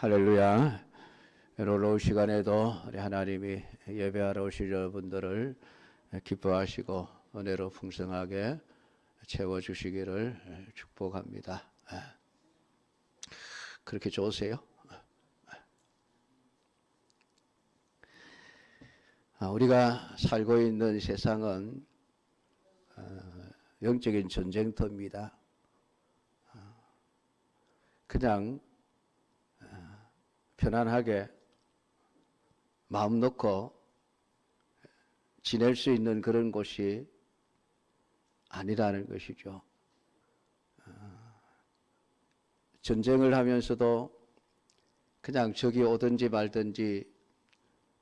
할렐루야. 놀러올 시간에도 우리 하나님이 예배하러 오실 여러분들을 기뻐하시고 은혜로 풍성하게 채워주시기를 축복합니다. 그렇게 좋으세요? 우리가 살고 있는 세상은 영적인 전쟁터입니다. 그냥 편안하게 마음 놓고 지낼 수 있는 그런 곳이 아니라는 것이죠. 전쟁을 하면서도 그냥 적이 오든지 말든지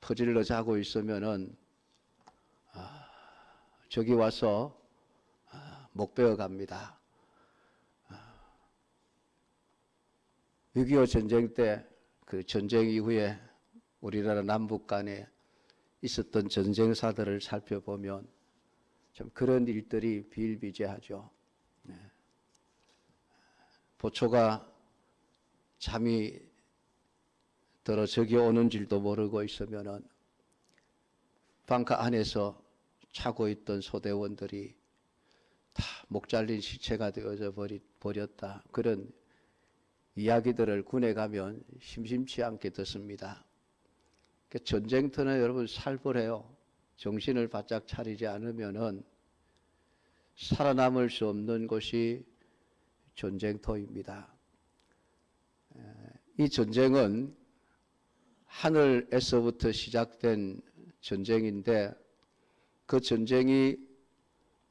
퍼질러 자고 있으면은 적이 와서 목 베어 갑니다. 6.25 전쟁 때 그 전쟁 이후에 우리나라 남북 간에 있었던 전쟁사들을 살펴보면 참 그런 일들이 비일비재하죠. 보초가 잠이 들어 적이 오는 줄도 모르고 있으면은 방카 안에서 자고 있던 소대원들이 다 목 잘린 시체가 되어져 버렸다. 그런 이야기들을 군에 가면 심심치 않게 듣습니다. 전쟁터는 여러분 살벌해요. 정신을 바짝 차리지 않으면은 살아남을 수 없는 곳이 전쟁터입니다. 이 전쟁은 하늘에서부터 시작된 전쟁인데 그 전쟁이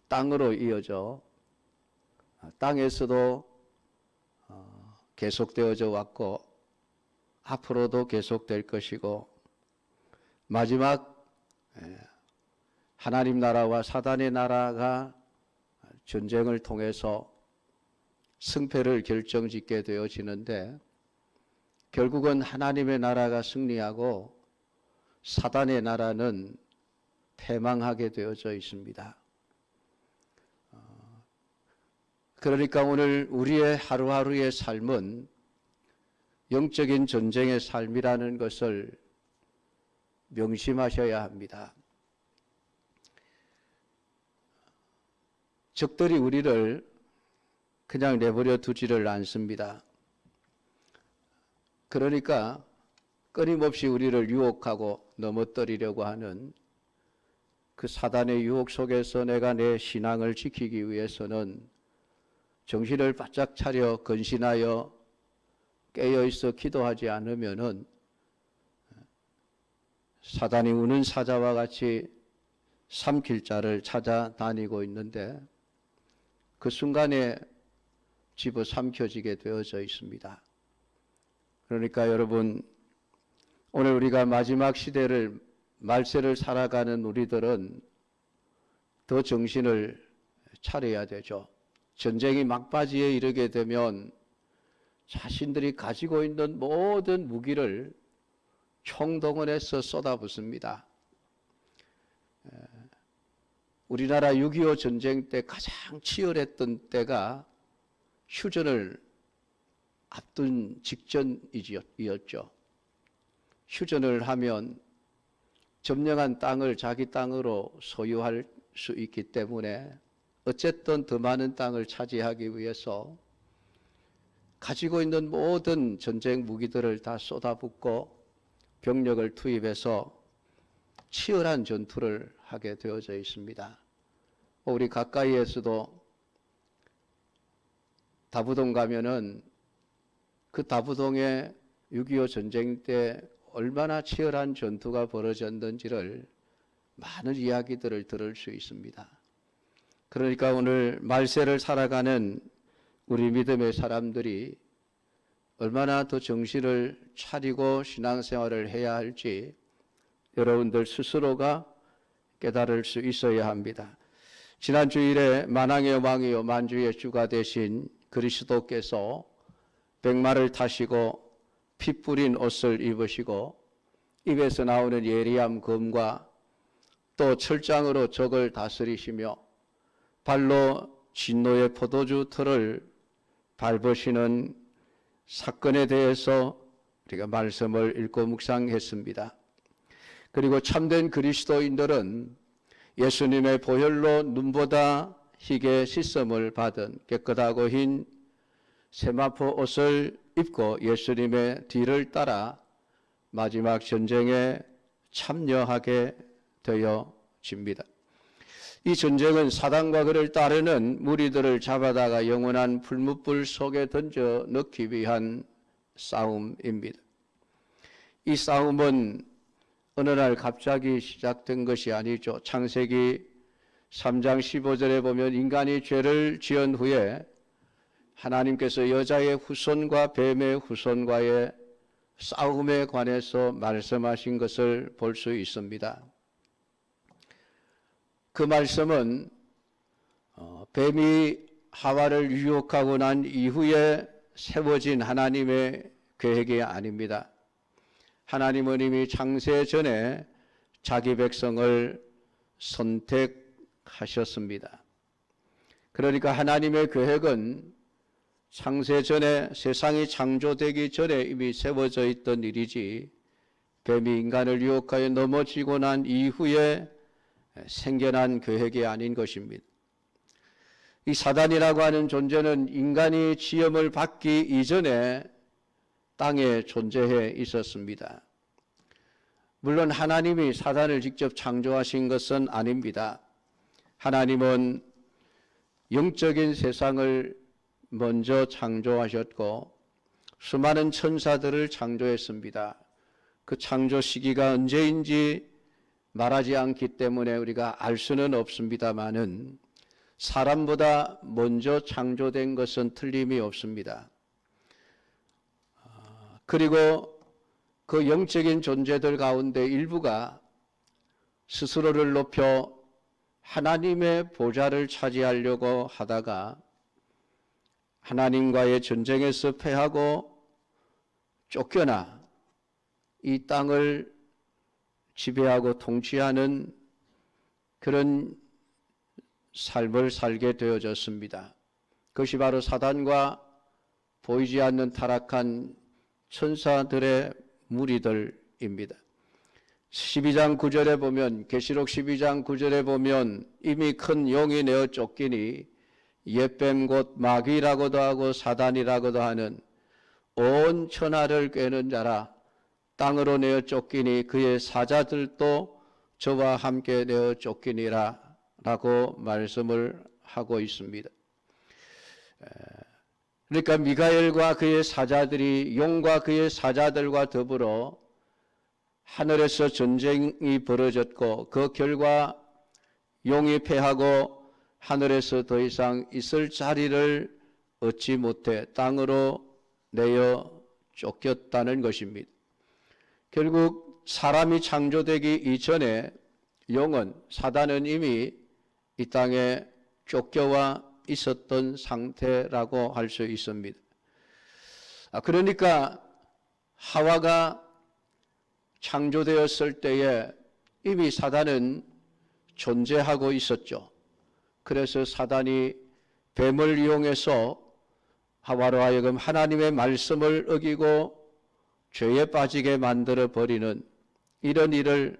땅으로 이어져 땅에서도 계속되어져 왔고 앞으로도 계속될 것이고 마지막 하나님 나라와 사단의 나라가 전쟁을 통해서 승패를 결정짓게 되어지는데 결국은 하나님의 나라가 승리하고 사단의 나라는 패망하게 되어져 있습니다. 그러니까 오늘 우리의 하루하루의 삶은 영적인 전쟁의 삶이라는 것을 명심하셔야 합니다. 적들이 우리를 그냥 내버려 두지를 않습니다. 그러니까 끊임없이 우리를 유혹하고 넘어뜨리려고 하는 그 사단의 유혹 속에서 내가 내 신앙을 지키기 위해서는 정신을 바짝 차려 근신하여 깨어있어 기도하지 않으면은 사단이 우는 사자와 같이 삼킬 자를 찾아다니고 있는데 그 순간에 집어삼켜지게 되어져 있습니다. 그러니까 여러분 오늘 우리가 마지막 시대를 말세를 살아가는 우리들은 더 정신을 차려야 되죠. 전쟁이 막바지에 이르게 되면 자신들이 가지고 있는 모든 무기를 총동원해서 쏟아붓습니다. 우리나라 6.25 전쟁 때 가장 치열했던 때가 휴전을 앞둔 직전이었죠. 휴전을 하면 점령한 땅을 자기 땅으로 소유할 수 있기 때문에 어쨌든 더 많은 땅을 차지하기 위해서 가지고 있는 모든 전쟁 무기들을 다 쏟아붓고 병력을 투입해서 치열한 전투를 하게 되어져 있습니다. 우리 가까이에서도 다부동 가면은 그 다부동에 6.25 전쟁 때 얼마나 치열한 전투가 벌어졌는지를 많은 이야기들을 들을 수 있습니다. 그러니까 오늘 말세를 살아가는 우리 믿음의 사람들이 얼마나 더 정신을 차리고 신앙생활을 해야 할지 여러분들 스스로가 깨달을 수 있어야 합니다. 지난 주일에 만왕의 왕이요 만주의 주가 되신 그리스도께서 백마를 타시고 피 뿌린 옷을 입으시고 입에서 나오는 예리한 검과 또 철장으로 적을 다스리시며 발로 진노의 포도주 틀을 밟으시는 사건에 대해서 우리가 말씀을 읽고 묵상했습니다. 그리고 참된 그리스도인들은 예수님의 보혈로 눈보다 희게 씻음을 받은 깨끗하고 흰 세마포 옷을 입고 예수님의 뒤를 따라 마지막 전쟁에 참여하게 되어집니다. 이 전쟁은 사단과 그를 따르는 무리들을 잡아다가 영원한 풀무불 속에 던져 넣기 위한 싸움입니다. 이 싸움은 어느 날 갑자기 시작된 것이 아니죠. 창세기 3장 15절에 보면 인간이 죄를 지은 후에 하나님께서 여자의 후손과 뱀의 후손과의 싸움에 관해서 말씀하신 것을 볼 수 있습니다. 그 말씀은 뱀이 하와를 유혹하고 난 이후에 세워진 하나님의 계획이 아닙니다. 하나님은 이미 창세 전에 자기 백성을 선택하셨습니다. 그러니까 하나님의 계획은 창세 전에, 세상이 창조되기 전에 이미 세워져 있던 일이지 뱀이 인간을 유혹하여 넘어지고 난 이후에 생겨난 계획이 아닌 것입니다. 이 사단이라고 하는 존재는 인간이 지음을 받기 이전에 땅에 존재해 있었습니다. 물론 하나님이 사단을 직접 창조하신 것은 아닙니다. 하나님은 영적인 세상을 먼저 창조하셨고 수많은 천사들을 창조했습니다. 그 창조 시기가 언제인지 말하지 않기 때문에 우리가 알 수는 없습니다마는 사람보다 먼저 창조된 것은 틀림이 없습니다. 그리고 그 영적인 존재들 가운데 일부가 스스로를 높여 하나님의 보좌를 차지하려고 하다가 하나님과의 전쟁에서 패하고 쫓겨나 이 땅을 지배하고 통치하는 그런 삶을 살게 되어졌습니다. 그것이 바로 사단과 보이지 않는 타락한 천사들의 무리들입니다. 12장 9절에 보면, 계시록 12장 9절에 보면 이미 큰 용이 내어 쫓기니 옛뱀 곧 마귀라고도 하고 사단이라고도 하는 온 천하를 꿰는 자라 땅으로 내어 쫓기니 그의 사자들도 저와 함께 내어 쫓기니라 라고 말씀을 하고 있습니다. 그러니까 미가엘과 그의 사자들이 용과 그의 사자들과 더불어 하늘에서 전쟁이 벌어졌고 그 결과 용이 패하고 하늘에서 더 이상 있을 자리를 얻지 못해 땅으로 내어 쫓겼다는 것입니다. 결국 사람이 창조되기 이전에 용은, 사단은 이미 이 땅에 쫓겨와 있었던 상태라고 할 수 있습니다. 그러니까 하와가 창조되었을 때에 이미 사단은 존재하고 있었죠. 그래서 사단이 뱀을 이용해서 하와로 하여금 하나님의 말씀을 어기고 죄에 빠지게 만들어 버리는 이런 일을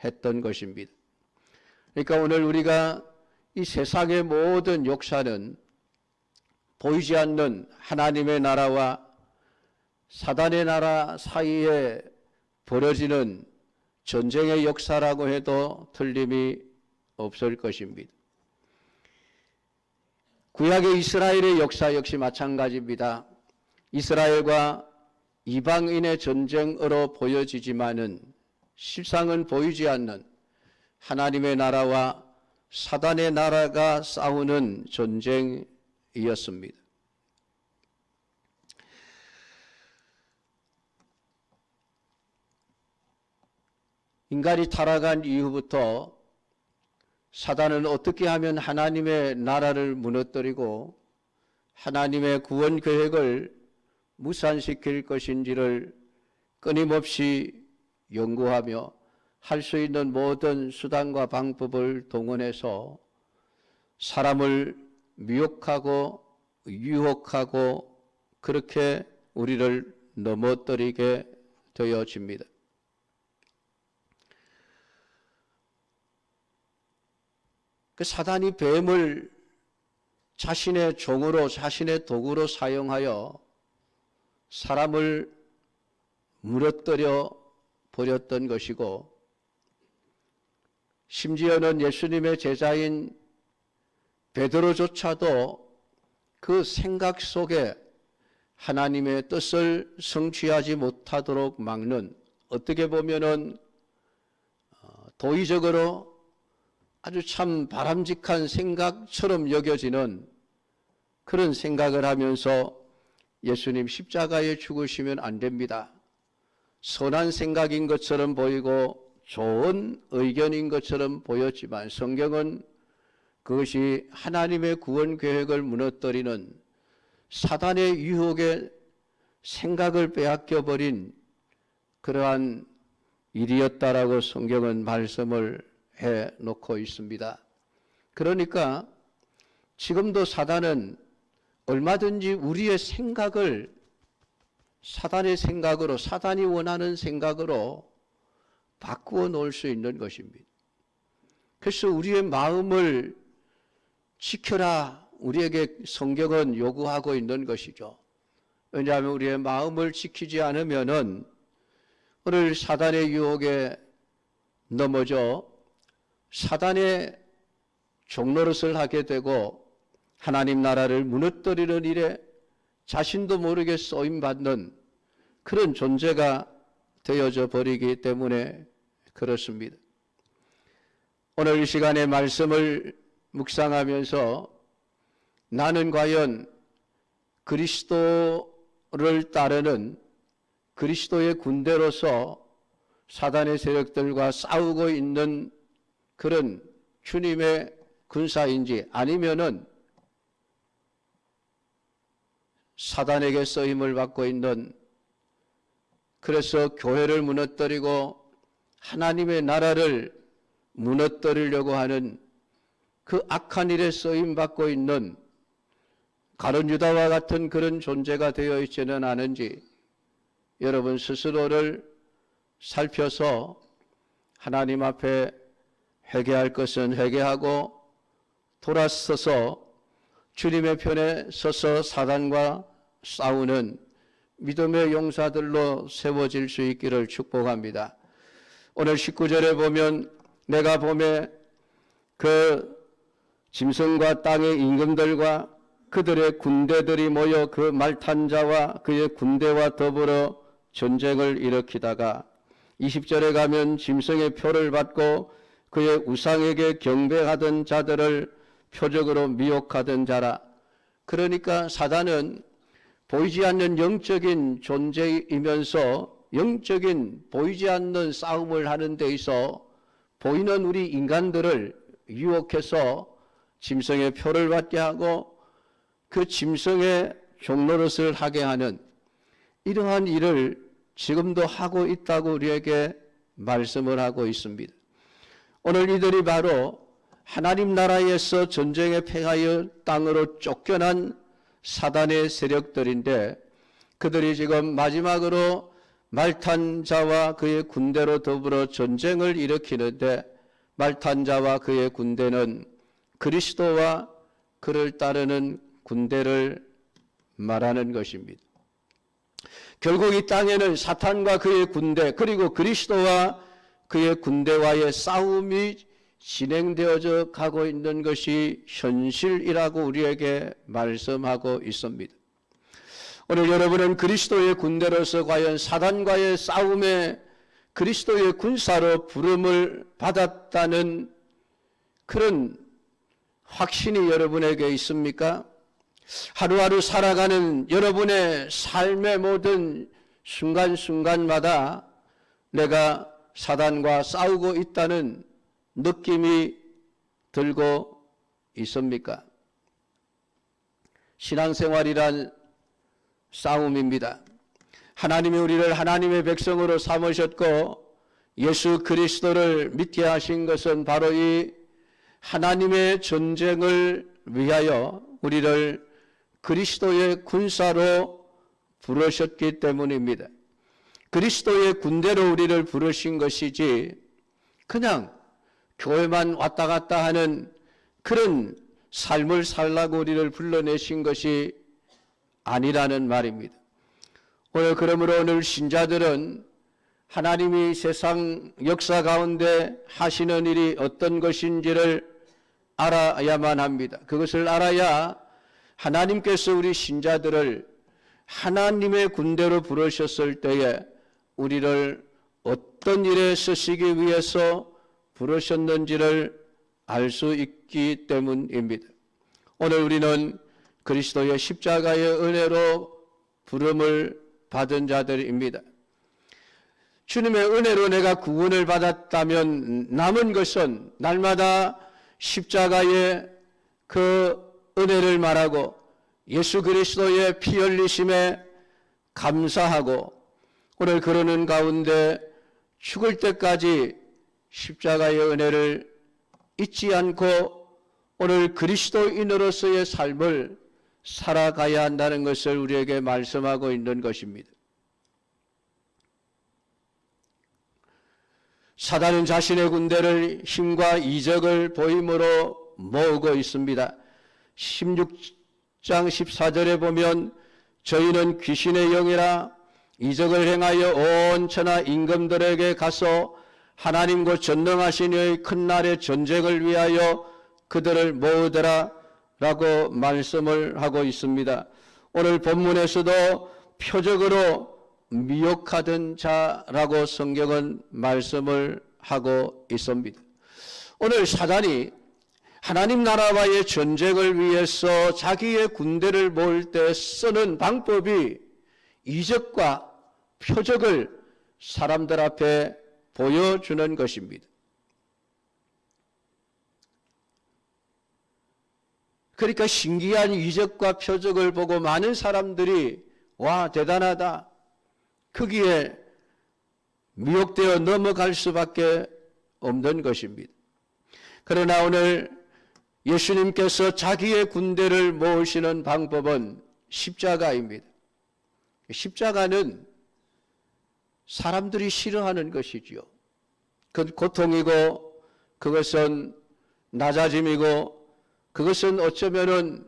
했던 것입니다. 그러니까 오늘 우리가 이 세상의 모든 역사는 보이지 않는 하나님의 나라와 사단의 나라 사이에 벌어지는 전쟁의 역사라고 해도 틀림이 없을 것입니다. 구약의 이스라엘의 역사 역시 마찬가지입니다. 이스라엘과 이방인의 전쟁으로 보여지지만은 실상은 보이지 않는 하나님의 나라와 사단의 나라가 싸우는 전쟁이었습니다. 인간이 타락한 이후부터 사단은 어떻게 하면 하나님의 나라를 무너뜨리고 하나님의 구원 계획을 무산시킬 것인지를 끊임없이 연구하며 할 수 있는 모든 수단과 방법을 동원해서 사람을 미혹하고 유혹하고 그렇게 우리를 넘어뜨리게 되어집니다. 그 사단이 뱀을 자신의 종으로, 자신의 도구로 사용하여 사람을 무너뜨려 버렸던 것이고, 심지어는 예수님의 제자인 베드로조차도 그 생각 속에 하나님의 뜻을 성취하지 못하도록 막는, 어떻게 보면은 도의적으로 아주 참 바람직한 생각처럼 여겨지는 그런 생각을 하면서 예수님 십자가에 죽으시면 안 됩니다. 선한 생각인 것처럼 보이고 좋은 의견인 것처럼 보였지만 성경은 그것이 하나님의 구원 계획을 무너뜨리는 사단의 유혹에 생각을 빼앗겨버린 그러한 일이었다라고 성경은 말씀을 해놓고 있습니다. 그러니까 지금도 사단은 얼마든지 우리의 생각을 사단의 생각으로, 사단이 원하는 생각으로 바꾸어 놓을 수 있는 것입니다. 그래서 우리의 마음을 지켜라, 우리에게 성경은 요구하고 있는 것이죠. 왜냐하면 우리의 마음을 지키지 않으면은 오늘 사단의 유혹에 넘어져 사단의 종노릇을 하게 되고 하나님 나라를 무너뜨리는 일에 자신도 모르게 쓰임받는 그런 존재가 되어져 버리기 때문에 그렇습니다. 오늘 이 시간에 말씀을 묵상하면서 나는 과연 그리스도를 따르는 그리스도의 군대로서 사단의 세력들과 싸우고 있는 그런 주님의 군사인지, 아니면은 사단에게 쓰임을 받고 있는, 그래서 교회를 무너뜨리고 하나님의 나라를 무너뜨리려고 하는 그 악한 일에 쓰임 받고 있는 가룟 유다와 같은 그런 존재가 되어 있지는 않은지 여러분 스스로를 살펴서 하나님 앞에 회개할 것은 회개하고 돌아서서 주님의 편에 서서 사단과 싸우는 믿음의 용사들로 세워질 수 있기를 축복합니다. 오늘 19절에 보면 내가 봄에 그 짐승과 땅의 임금들과 그들의 군대들이 모여 그 말탄 자와 그의 군대와 더불어 전쟁을 일으키다가 20절에 가면 짐승의 표를 받고 그의 우상에게 경배하던 자들을 표적으로 미혹하던 자라. 그러니까 사단은 보이지 않는 영적인 존재이면서 영적인 보이지 않는 싸움을 하는 데 있어 보이는 우리 인간들을 유혹해서 짐승의 표를 받게 하고 그 짐승의 종노릇을 하게 하는 이러한 일을 지금도 하고 있다고 우리에게 말씀을 하고 있습니다. 오늘 이들이 바로 하나님 나라에서 전쟁에 패하여 땅으로 쫓겨난 사단의 세력들인데, 그들이 지금 마지막으로 말탄 자와 그의 군대로 더불어 전쟁을 일으키는데, 말탄 자와 그의 군대는 그리스도와 그를 따르는 군대를 말하는 것입니다. 결국 이 땅에는 사탄과 그의 군대, 그리고 그리스도와 그의 군대와의 싸움이 진행되어져 가고 있는 것이 현실이라고 우리에게 말씀하고 있습니다. 오늘 여러분은 그리스도의 군대로서 과연 사단과의 싸움에 그리스도의 군사로 부름을 받았다는 그런 확신이 여러분에게 있습니까? 하루하루 살아가는 여러분의 삶의 모든 순간순간마다 내가 사단과 싸우고 있다는 느낌이 들고 있습니까? 신앙생활이란 싸움입니다. 하나님이 우리를 하나님의 백성으로 삼으셨고 예수 그리스도를 믿게 하신 것은 바로 이 하나님의 전쟁을 위하여 우리를 그리스도의 군사로 부르셨기 때문입니다. 그리스도의 군대로 우리를 부르신 것이지 그냥 교회만 왔다 갔다 하는 그런 삶을 살라고 우리를 불러내신 것이 아니라는 말입니다. 그러므로 오늘 신자들은 하나님이 세상 역사 가운데 하시는 일이 어떤 것인지를 알아야만 합니다. 그것을 알아야 하나님께서 우리 신자들을 하나님의 군대로 부르셨을 때에 우리를 어떤 일에 쓰시기 위해서 부르셨는지를 알 수 있기 때문입니다. 오늘 우리는 그리스도의 십자가의 은혜로 부름을 받은 자들입니다. 주님의 은혜로 내가 구원을 받았다면 남은 것은 날마다 십자가의 그 은혜를 말하고 예수 그리스도의 피 흘리심에 감사하고 오늘 그러는 가운데 죽을 때까지 십자가의 은혜를 잊지 않고 오늘 그리스도인으로서의 삶을 살아가야 한다는 것을 우리에게 말씀하고 있는 것입니다. 사단은 자신의 군대를 힘과 이적을 보임으로 모으고 있습니다. 16장 14절에 보면 저희는 귀신의 영이라 이적을 행하여 온 천하 임금들에게 가서 하나님과 전능하신 이의 큰 날의 전쟁을 위하여 그들을 모으더라 라고 말씀을 하고 있습니다. 오늘 본문에서도 표적으로 미혹하던 자라고 성경은 말씀을 하고 있습니다. 오늘 사단이 하나님 나라와의 전쟁을 위해서 자기의 군대를 모을 때 쓰는 방법이 이적과 표적을 사람들 앞에 보여주는 것입니다. 그러니까 신기한 이적과 표적을 보고 많은 사람들이 와 대단하다 거기에 미혹되어 넘어갈 수밖에 없는 것입니다. 그러나 오늘 예수님께서 자기의 군대를 모으시는 방법은 십자가입니다. 십자가는 사람들이 싫어하는 것이지요. 그 고통이고 그것은 낮아짐이고 그것은 어쩌면은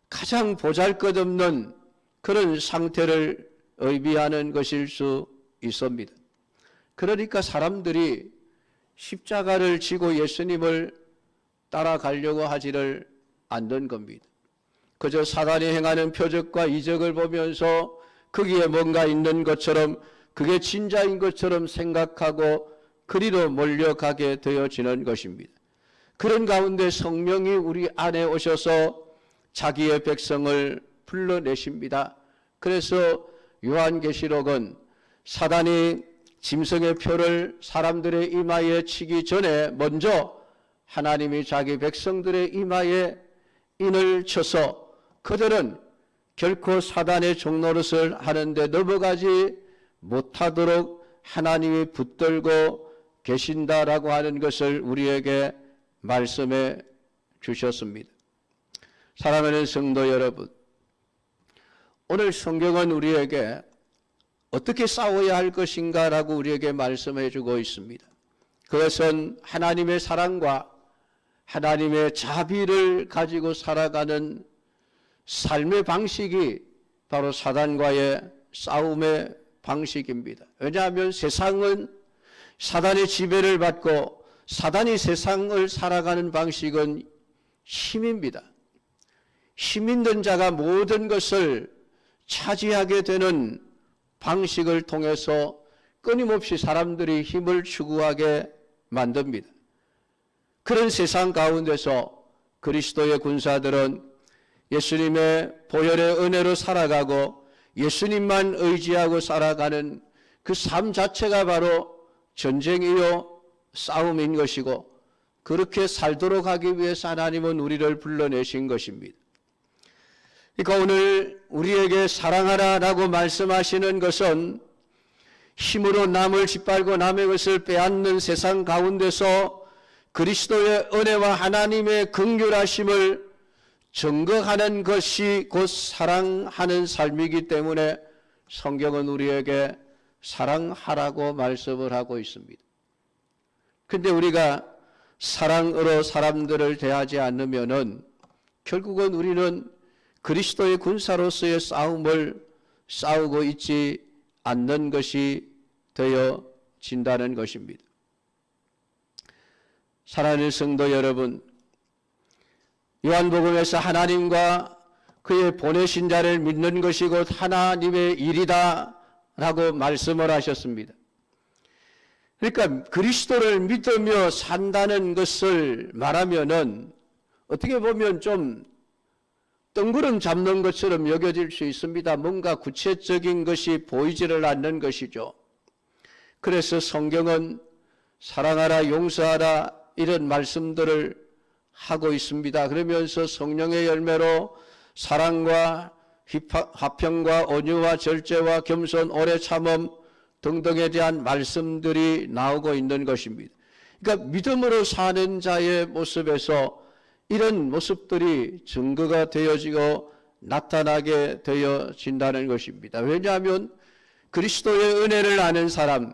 가장 보잘것없는 그런 상태를 의미하는 것일 수 있습니다. 그러니까 사람들이 십자가를 지고 예수님을 따라가려고 하지를 않는 겁니다. 그저 사단이 행하는 표적과 이적을 보면서 거기에 뭔가 있는 것처럼 그게 진짜인 것처럼 생각하고 그리로 몰려가게 되어지는 것입니다. 그런 가운데 성령이 우리 안에 오셔서 자기의 백성을 불러내십니다. 그래서 요한계시록은 사단이 짐승의 표를 사람들의 이마에 치기 전에 먼저 하나님이 자기 백성들의 이마에 인을 쳐서 그들은 결코 사단의 종노릇을 하는데 넘어가지 못하도록 하나님이 붙들고 계신다라고 하는 것을 우리에게 말씀해 주셨습니다. 사랑하는 성도 여러분, 오늘 성경은 우리에게 어떻게 싸워야 할 것인가라고 우리에게 말씀해 주고 있습니다. 그것은 하나님의 사랑과 하나님의 자비를 가지고 살아가는 삶의 방식이 바로 사단과의 싸움의 방식입니다. 왜냐하면 세상은 사단의 지배를 받고 사단이 세상을 살아가는 방식은 힘입니다. 힘 있는 자가 모든 것을 차지하게 되는 방식을 통해서 끊임없이 사람들이 힘을 추구하게 만듭니다. 그런 세상 가운데서 그리스도의 군사들은 예수님의 보혈의 은혜로 살아가고 예수님만 의지하고 살아가는 그 삶 자체가 바로 전쟁이요 싸움인 것이고 그렇게 살도록 하기 위해서 하나님은 우리를 불러내신 것입니다. 그러니까 오늘 우리에게 사랑하라라고 말씀하시는 것은 힘으로 남을 짓밟고 남의 것을 빼앗는 세상 가운데서 그리스도의 은혜와 하나님의 긍휼하심을 증거하는 것이 곧 사랑하는 삶이기 때문에 성경은 우리에게 사랑하라고 말씀을 하고 있습니다. 근데 우리가 사랑으로 사람들을 대하지 않으면은 결국은 우리는 그리스도의 군사로서의 싸움을 싸우고 있지 않는 것이 되어진다는 것입니다. 사랑하는 성도 여러분, 요한복음에서 하나님과 그의 보내신 자를 믿는 것이 곧 하나님의 일이다 라고 말씀을 하셨습니다. 그러니까 그리스도를 믿으며 산다는 것을 말하면은 어떻게 보면 좀 뜬구름 잡는 것처럼 여겨질 수 있습니다. 뭔가 구체적인 것이 보이지를 않는 것이죠. 그래서 성경은 사랑하라, 용서하라 이런 말씀들을 하고 있습니다. 그러면서 성령의 열매로 사랑과 화평과 온유와 절제와 겸손, 오래 참음 등등에 대한 말씀들이 나오고 있는 것입니다. 그러니까 믿음으로 사는 자의 모습에서 이런 모습들이 증거가 되어지고 나타나게 되어진다는 것입니다. 왜냐하면 그리스도의 은혜를 아는 사람,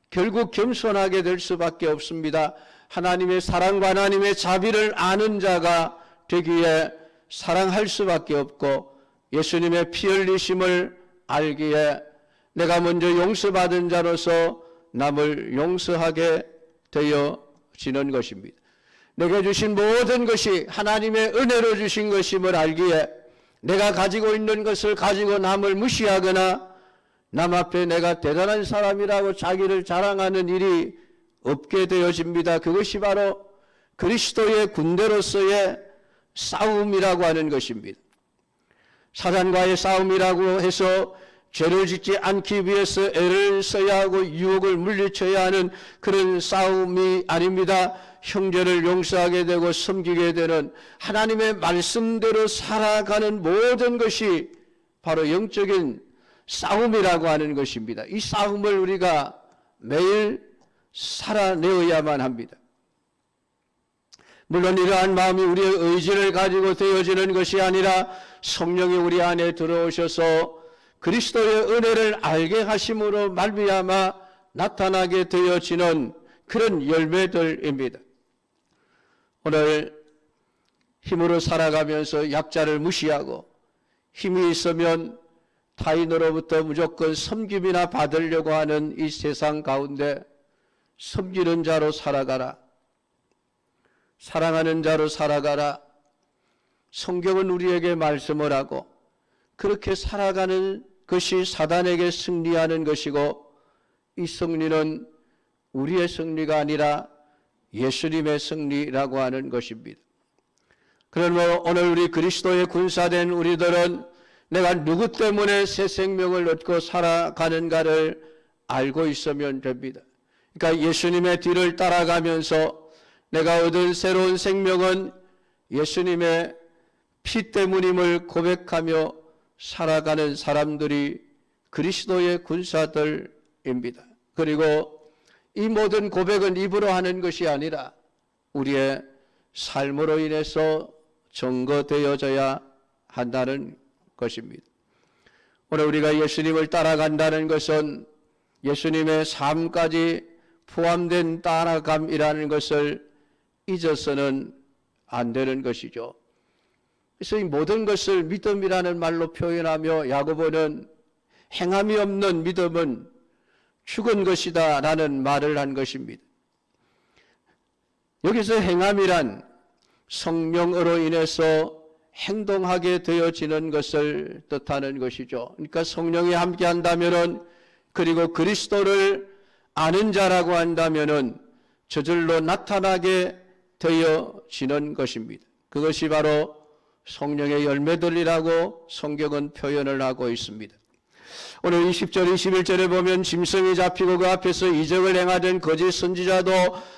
결국 겸손하게 될 수밖에 없습니다. 하나님의 사랑과 하나님의 자비를 아는 자가 되기에 사랑할 수밖에 없고, 예수님의 피 흘리심을 알기에 내가 먼저 용서받은 자로서 남을 용서하게 되어지는 것입니다. 내게 주신 모든 것이 하나님의 은혜로 주신 것임을 알기에 내가 가지고 있는 것을 가지고 남을 무시하거나 남 앞에 내가 대단한 사람이라고 자기를 자랑하는 일이 없게 되어집니다. 그것이 바로 그리스도의 군대로서의 싸움이라고 하는 것입니다. 사단과의 싸움이라고 해서 죄를 짓지 않기 위해서 애를 써야 하고 유혹을 물리쳐야 하는 그런 싸움이 아닙니다. 형제를 용서하게 되고 섬기게 되는 하나님의 말씀대로 살아가는 모든 것이 바로 영적인 싸움이라고 하는 것입니다. 이 싸움을 우리가 매일 살아내어야만 합니다. 물론 이러한 마음이 우리의 의지를 가지고 되어지는 것이 아니라 성령이 우리 안에 들어오셔서 그리스도의 은혜를 알게 하심으로 말미암아 나타나게 되어지는 그런 열매들입니다. 오늘 힘으로 살아가면서 약자를 무시하고 힘이 있으면 타인으로부터 무조건 섬김이나 받으려고 하는 이 세상 가운데 섬기는 자로 살아가라, 사랑하는 자로 살아가라. 성경은 우리에게 말씀을 하고 그렇게 살아가는 것이 사단에게 승리하는 것이고, 이 승리는 우리의 승리가 아니라 예수님의 승리라고 하는 것입니다. 그러므로 오늘 우리 그리스도의 군사된 우리들은 내가 누구 때문에 새 생명을 얻고 살아가는가를 알고 있으면 됩니다. 그러니까 예수님의 뒤를 따라가면서 내가 얻은 새로운 생명은 예수님의 피 때문임을 고백하며 살아가는 사람들이 그리스도의 군사들입니다. 그리고 이 모든 고백은 입으로 하는 것이 아니라 우리의 삶으로 인해서 증거되어져야 한다는 것입니다. 오늘 우리가 예수님을 따라간다는 것은 예수님의 삶까지 포함된 따라감이라는 것을 잊어서는 안 되는 것이죠. 그래서 이 모든 것을 믿음이라는 말로 표현하며 야고보는 행함이 없는 믿음은 죽은 것이다 라는 말을 한 것입니다. 여기서 행함이란 성령으로 인해서 행동하게 되어지는 것을 뜻하는 것이죠. 그러니까 성령이 함께 한다면은, 그리고 그리스도를 아는 자라고 한다면은 저절로 나타나게 되어지는 것입니다. 그것이 바로 성령의 열매들이라고 성경은 표현을 하고 있습니다. 오늘 20절 21절에 보면 짐승이 잡히고 그 앞에서 이적을 행하던 거짓 선지자도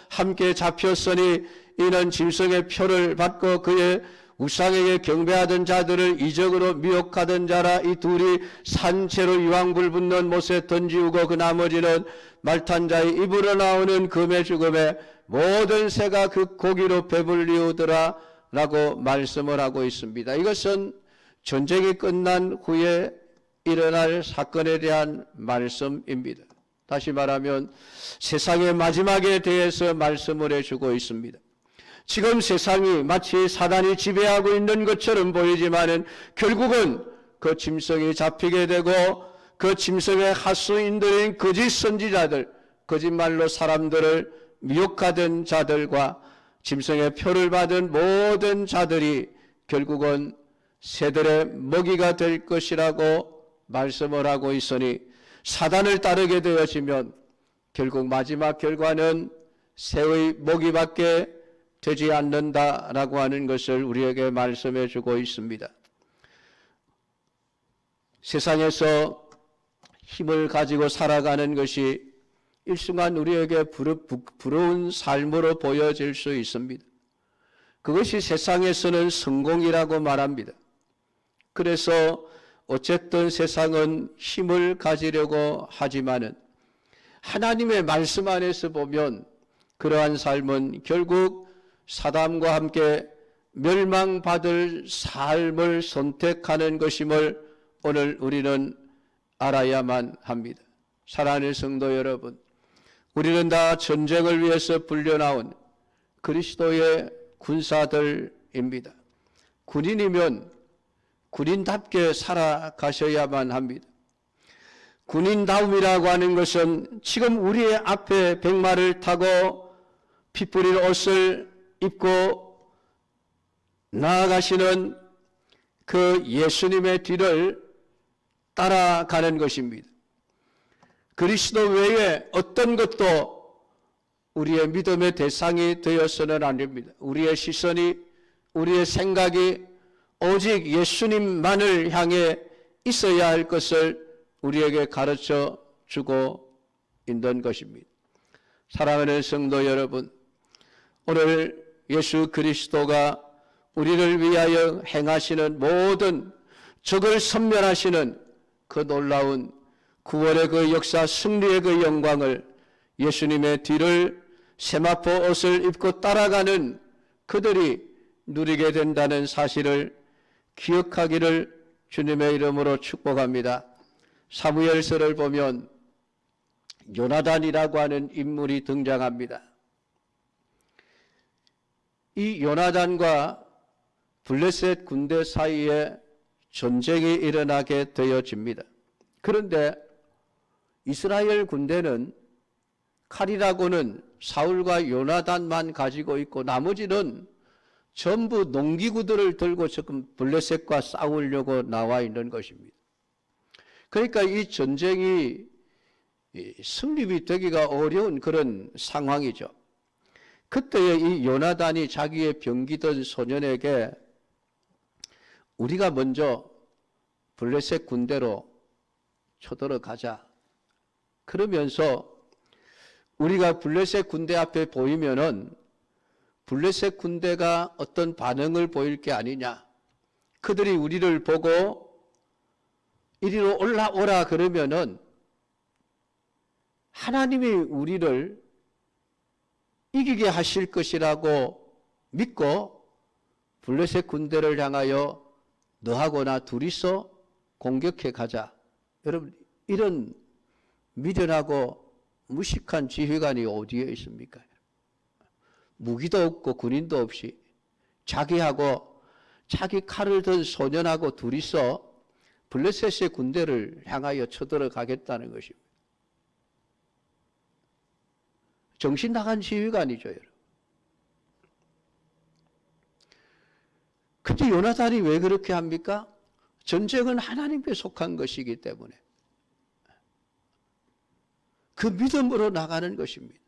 함께 잡혔으니 이는 짐승의 표를 받고 그의 우상에게 경배하던 자들을 이적으로 미혹하던 자라. 이 둘이 산채로 유황불 붙는 못에 던지우고 그 나머지는 말탄 자의 입으로 나오는 금의 죽음에 모든 새가 그 고기로 배불리우더라 라고 말씀을 하고 있습니다. 이것은 전쟁이 끝난 후에 일어날 사건에 대한 말씀입니다. 다시 말하면 세상의 마지막에 대해서 말씀을 해주고 있습니다. 지금 세상이 마치 사단이 지배하고 있는 것처럼 보이지만은 결국은 그 짐승이 잡히게 되고 그 짐승의 하수인들인 거짓 선지자들, 거짓말로 사람들을 미혹하던 자들과 짐승의 표를 받은 모든 자들이 결국은 새들의 먹이가 될 것이라고 말씀을 하고 있으니 사단을 따르게 되어지면 결국 마지막 결과는 새의 먹이밖에 되지 않는다라고 하는 것을 우리에게 말씀해 주고 있습니다. 세상에서 힘을 가지고 살아가는 것이 일순간 우리에게 부러운 삶으로 보여질 수 있습니다. 그것이 세상에서는 성공이라고 말합니다. 그래서 어쨌든 세상은 힘을 가지려고 하지만은 하나님의 말씀 안에서 보면 그러한 삶은 결국 사단과 함께 멸망받을 삶을 선택하는 것임을 오늘 우리는 알아야만 합니다. 사랑하는 성도 여러분, 우리는 다 전쟁을 위해서 불려나온 그리스도의 군사들입니다. 군인이면 군인답게 살아가셔야만 합니다. 군인다움이라고 하는 것은 지금 우리의 앞에 백마를 타고 핏부릴 옷을 입고 나아가시는 그 예수님의 뒤를 따라가는 것입니다. 그리스도 외에 어떤 것도 우리의 믿음의 대상이 되어서는 안 됩니다. 우리의 시선이, 우리의 생각이 오직 예수님만을 향해 있어야 할 것을 우리에게 가르쳐 주고 있는 것입니다. 사랑하는 성도 여러분, 오늘 예수 그리스도가 우리를 위하여 행하시는 모든 적을 섬멸하시는 그 놀라운 구원의 그 역사, 승리의 그 영광을 예수님의 뒤를 세마포 옷을 입고 따라가는 그들이 누리게 된다는 사실을 기억하기를 주님의 이름으로 축복합니다. 사무엘서를 보면 요나단이라고 하는 인물이 등장합니다. 이 요나단과 블레셋 군대 사이에 전쟁이 일어나게 되어집니다. 그런데 이스라엘 군대는 칼이라고는 사울과 요나단만 가지고 있고 나머지는 전부 농기구들을 들고 지금 블레셋과 싸우려고 나와 있는 것입니다. 그러니까 이 전쟁이 승립이 되기가 어려운 그런 상황이죠. 그때에 이 요나단이 자기의 병기던 소년에게 우리가 먼저 블레셋 군대로 쳐들어가자. 그러면서 우리가 블레셋 군대 앞에 보이면은 블레셋 군대가 어떤 반응을 보일 게 아니냐. 그들이 우리를 보고 이리로 올라오라 그러면은 하나님이 우리를 이기게 하실 것이라고 믿고 블레셋 군대를 향하여 너하고 나 둘이서 공격해 가자. 여러분, 이런 미련하고 무식한 지휘관이 어디에 있습니까? 무기도 없고 군인도 없이 자기하고 자기 칼을 든 소년하고 둘이서 블레셋의 군대를 향하여 쳐들어가겠다는 것입니다. 정신 나간 지휘관이죠, 여러분. 근데 요나단이 왜 그렇게 합니까? 전쟁은 하나님께 속한 것이기 때문에 그 믿음으로 나가는 것입니다.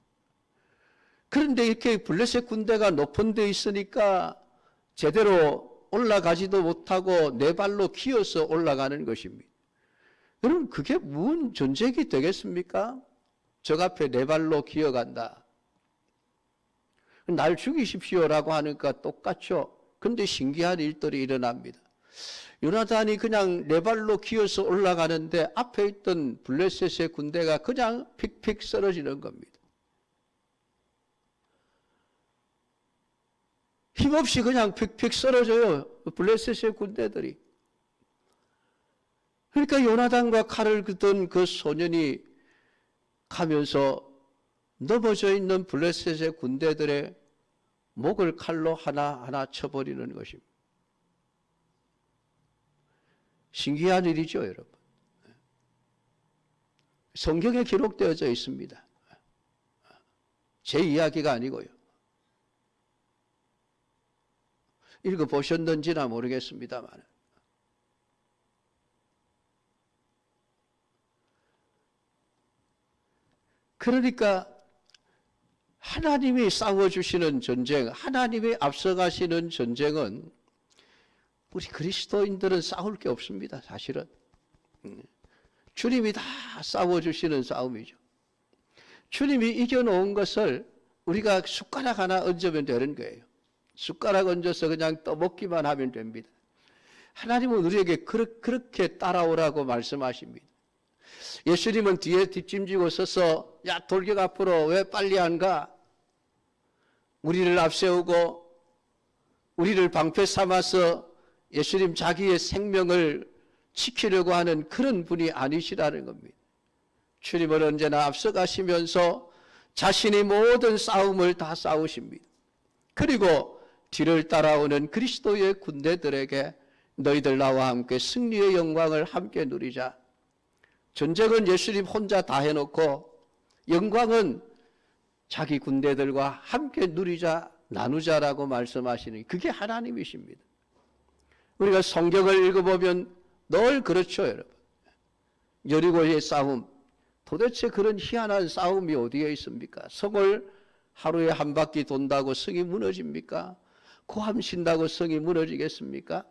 그런데 이렇게 블레셋 군대가 높은 데 있으니까 제대로 올라가지도 못하고 네 발로 기어서 올라가는 것입니다. 여러분, 그게 무슨 전쟁이 되겠습니까? 적 앞에 네 발로 기어간다. 날 죽이십시오라고 하니까 똑같죠. 근데 신기한 일들이 일어납니다. 요나단이 그냥 네 발로 기어서 올라가는데 앞에 있던 블레셋의 군대가 그냥 픽픽 쓰러지는 겁니다. 힘없이 그냥 픽픽 쓰러져요. 블레셋의 군대들이. 그러니까 요나단과 칼을 긋던 그 소년이 가면서 넘어져 있는 블레셋의 군대들의 목을 칼로 하나하나 쳐버리는 것입니다. 신기한 일이죠, 여러분. 성경에 기록되어져 있습니다. 제 이야기가 아니고요. 읽어보셨는지나 모르겠습니다만. 그러니까 하나님이 싸워주시는 전쟁, 하나님이 앞서가시는 전쟁은 우리 그리스도인들은 싸울 게 없습니다. 사실은. 주님이 다 싸워주시는 싸움이죠. 주님이 이겨놓은 것을 우리가 숟가락 하나 얹으면 되는 거예요. 숟가락 얹어서 그냥 떠먹기만 하면 됩니다. 하나님은 우리에게 그렇게 따라오라고 말씀하십니다. 예수님은 뒤에 뒷짐지고 서서 야 돌격 앞으로 왜 빨리 안 가? 우리를 앞세우고 우리를 방패 삼아서 예수님 자기의 생명을 지키려고 하는 그런 분이 아니시라는 겁니다. 주님은 언제나 앞서가시면서 자신이 모든 싸움을 다 싸우십니다. 그리고 뒤를 따라오는 그리스도의 군대들에게 너희들 나와 함께 승리의 영광을 함께 누리자. 전쟁은 예수님 혼자 다 해놓고 영광은 자기 군대들과 함께 누리자, 나누자라고 말씀하시는 그게 하나님이십니다. 우리가 성경을 읽어보면 늘 그렇죠, 여러분. 여리고의 싸움, 도대체 그런 희한한 싸움이 어디에 있습니까? 성을 하루에 한 바퀴 돈다고 성이 무너집니까? 고함 신다고 성이 무너지겠습니까?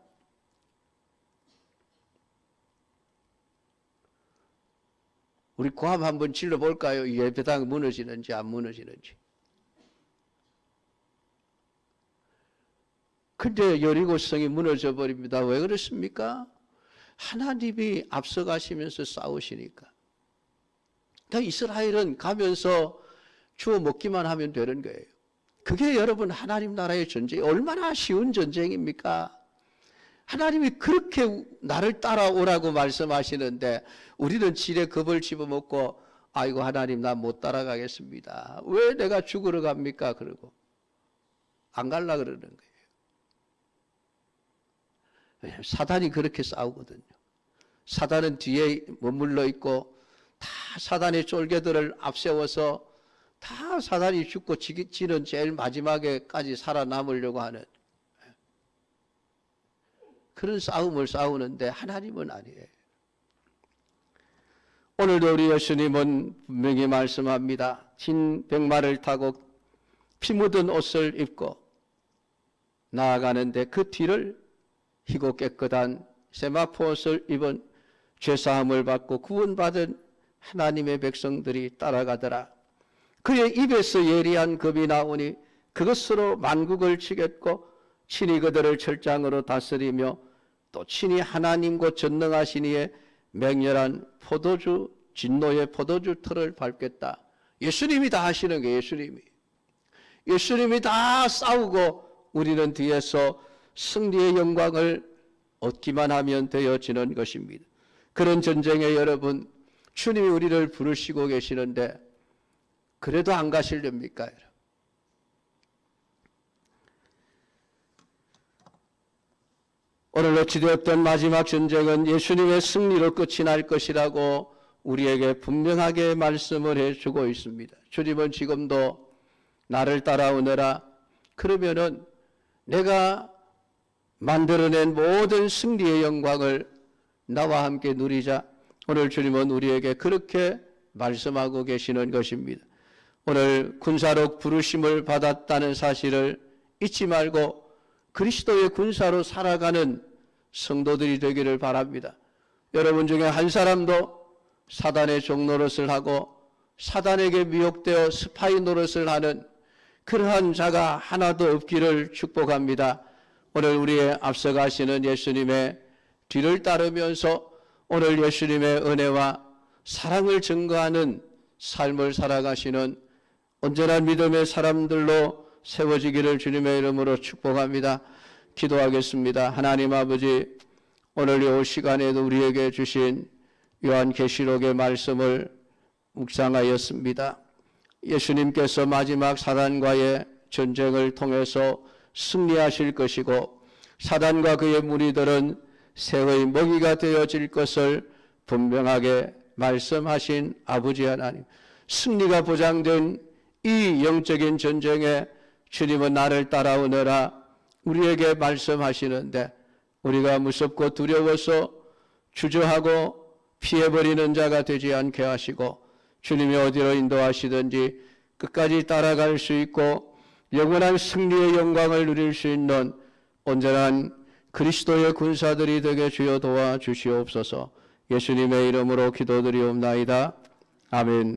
우리 고함 한번 질러볼까요? 예배당 무너지는지 안 무너지는지. 근데 여리고 성이 무너져 버립니다. 왜 그렇습니까? 하나님이 앞서가시면서 싸우시니까. 그러니까 이스라엘은 가면서 주워 먹기만 하면 되는 거예요. 그게 여러분 하나님 나라의 전쟁이 얼마나 쉬운 전쟁입니까? 하나님이 그렇게 나를 따라오라고 말씀하시는데 우리는 지레 겁을 집어먹고 아이고 하나님 나 못 따라가겠습니다. 왜 내가 죽으러 갑니까? 그러고 안 갈라 그러는 거예요. 왜냐하면 사단이 그렇게 싸우거든요. 사단은 뒤에 머물러 있고 다 사단의 쫄개들을 앞세워서 다 사단이 죽고 지는 제일 마지막에까지 살아남으려고 하는 그런 싸움을 싸우는데 하나님은 아니에요. 오늘도 우리 예수님은 분명히 말씀합니다. 흰 백마를 타고 피 묻은 옷을 입고 나아가는데 그 뒤를 희고 깨끗한 세마포 옷을 입은 죄사함을 받고 구원받은 하나님의 백성들이 따라가더라. 그의 입에서 예리한 겁이 나오니 그것으로 만국을 치겠고 친히 그들을 철장으로 다스리며 또 친히 하나님과 전능하신 이의 맹렬한 포도주 진노의 포도주 틀을 밟겠다. 예수님이 다 하시는 거예요. 예수님이 다 싸우고 우리는 뒤에서 승리의 영광을 얻기만 하면 되어지는 것입니다. 그런 전쟁에 여러분 주님이 우리를 부르시고 계시는데 그래도 안 가시렵니까? 오늘 어찌되었던 마지막 전쟁은 예수님의 승리로 끝이 날 것이라고 우리에게 분명하게 말씀을 해주고 있습니다. 주님은 지금도 나를 따라오너라. 그러면은 내가 만들어낸 모든 승리의 영광을 나와 함께 누리자. 오늘 주님은 우리에게 그렇게 말씀하고 계시는 것입니다. 오늘 군사로 부르심을 받았다는 사실을 잊지 말고 그리스도의 군사로 살아가는 성도들이 되기를 바랍니다. 여러분 중에 한 사람도 사단의 종 노릇을 하고 사단에게 미혹되어 스파이 노릇을 하는 그러한 자가 하나도 없기를 축복합니다. 오늘 우리의 앞서가시는 예수님의 뒤를 따르면서 오늘 예수님의 은혜와 사랑을 증거하는 삶을 살아가시는 온전한 믿음의 사람들로 세워지기를 주님의 이름으로 축복합니다. 기도하겠습니다. 하나님 아버지, 오늘 이 시간에도 우리에게 주신 요한계시록의 말씀을 묵상하였습니다. 예수님께서 마지막 사단과의 전쟁을 통해서 승리하실 것이고 사단과 그의 무리들은 새의 먹이가 되어질 것을 분명하게 말씀하신 아버지 하나님, 승리가 보장된 이 영적인 전쟁에 주님은 나를 따라오너라 우리에게 말씀하시는데 우리가 무섭고 두려워서 주저하고 피해버리는 자가 되지 않게 하시고 주님이 어디로 인도하시든지 끝까지 따라갈 수 있고 영원한 승리의 영광을 누릴 수 있는 온전한 그리스도의 군사들이 되게 주여 도와주시옵소서. 예수님의 이름으로 기도드리옵나이다. 아멘.